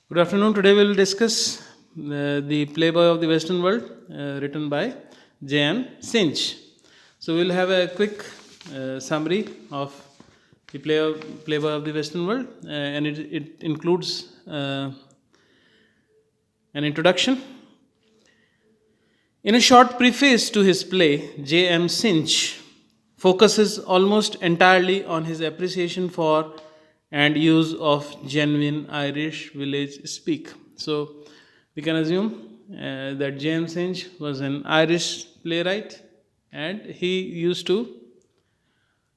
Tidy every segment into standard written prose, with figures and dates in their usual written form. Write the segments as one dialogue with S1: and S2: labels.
S1: Good afternoon. Today we will discuss the Playboy of the Western World, written by J.M. Sinch. So we will have a quick summary of the Playboy of the Western World, and it includes an introduction. In a short preface to his play, J.M. Sinch focuses almost entirely on his appreciation for and use of genuine Irish village speak. So, we can assume that J.M. Sinch was an Irish playwright and he used to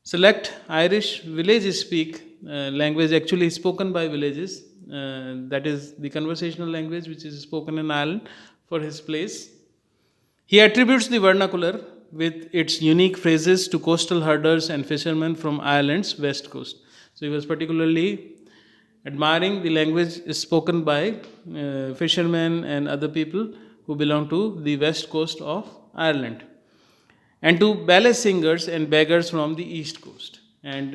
S1: select Irish village speak language actually spoken by villages, that is the conversational language which is spoken in Ireland, for his plays. He attributes the vernacular with its unique phrases to coastal herders and fishermen from Ireland's west coast. So he was particularly admiring the language spoken by fishermen and other people who belong to the west coast of Ireland, and to ballet singers and beggars from the east coast. And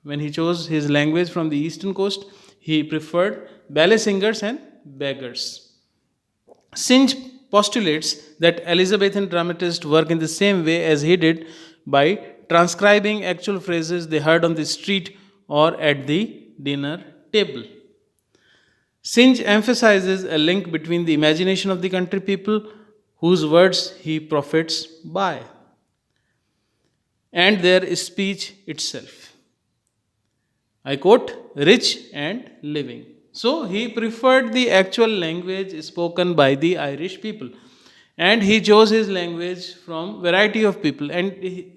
S1: when he chose his language from the eastern coast, he preferred ballet singers and beggars. Sinch postulates that Elizabethan dramatists work in the same way as he did, by transcribing actual phrases they heard on the street or at the dinner table. Sinch emphasizes a link between the imagination of the country people, whose words he profits by, and their speech itself. I quote, rich and living. So he preferred the actual language spoken by the Irish people, and he chose his language from variety of people, and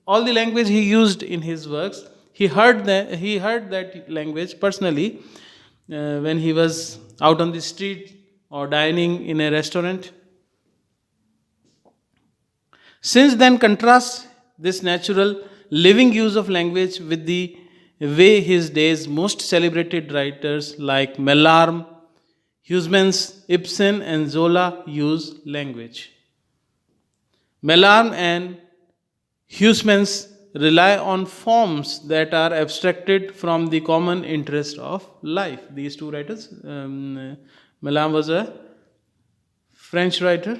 S1: all the language he used in his works, he heard that language personally when he was out on the street or dining in a restaurant. Since then contrasts this natural living use of language with the way his day's most celebrated writers like Mallarme, Huysmans, Ibsen, and Zola use language. Mallarme and Huysmans rely on forms that are abstracted from the common interest of life. These two writers, Mallarme was a French writer,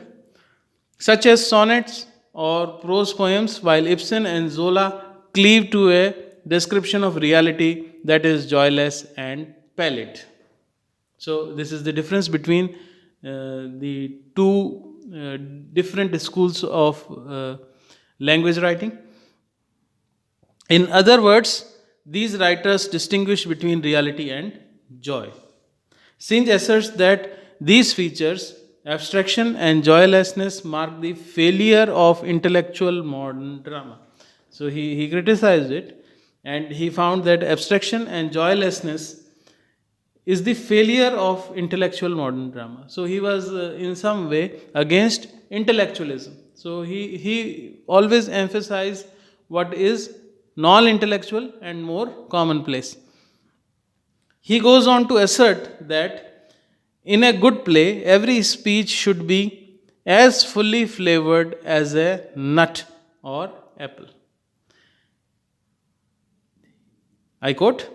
S1: such as sonnets or prose poems, while Ibsen and Zola cleave to a description of reality that is joyless and pallid. So, this is the difference between the two different schools of language writing. In other words, these writers distinguish between reality and joy. Sinch asserts that these features, abstraction and joylessness, mark the failure of intellectual modern drama. So he criticized it, and he found that abstraction and joylessness is the failure of intellectual modern drama. So he was in some way against intellectualism. So he always emphasized what is non intellectual and more commonplace. He goes on to assert that in a good play, every speech should be as fully flavored as a nut or apple. I quote,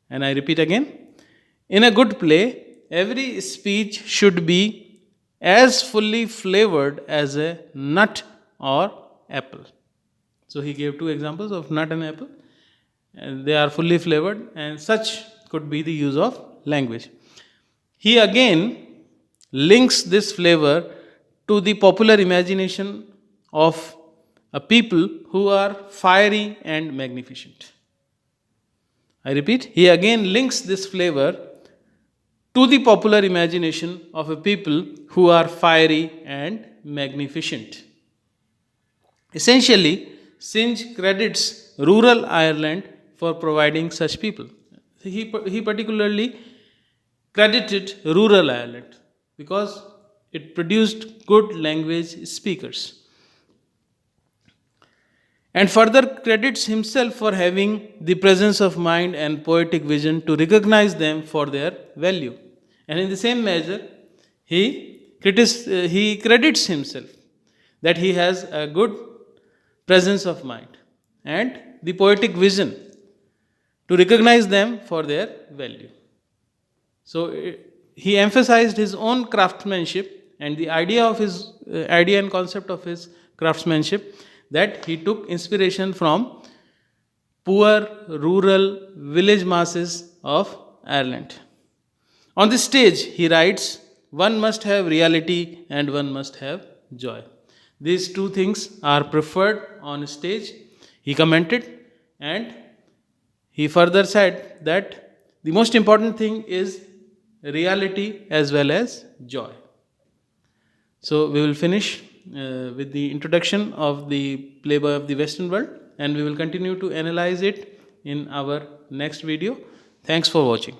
S1: and I repeat again, in a good play, every speech should be as fully flavored as a nut or apple. So he gave two examples of nut and apple, and they are fully flavored, and such could be the use of language. He again links this flavor to the popular imagination of a people who are fiery and magnificent. I repeat, he again links this flavor to the popular imagination of a people who are fiery and magnificent. Essentially, Sinch credits rural Ireland for providing such people. He particularly credited rural Ireland because it produced good language speakers, and further credits himself for having the presence of mind and poetic vision to recognize them for their value. And in the same measure, he credits himself that he has a good presence of mind and the poetic vision to recognize them for their value. So he emphasized his own craftsmanship and the idea of his idea and concept of his craftsmanship, that he took inspiration from poor rural village masses of Ireland. On the stage, he writes, one must have reality and one must have joy. These two things are preferred on stage, he commented, and he further said that the most important thing is reality as well as joy. So, we will finish with the introduction of the Playboy of the Western World, and we will continue to analyze it in our next video. Thanks for watching.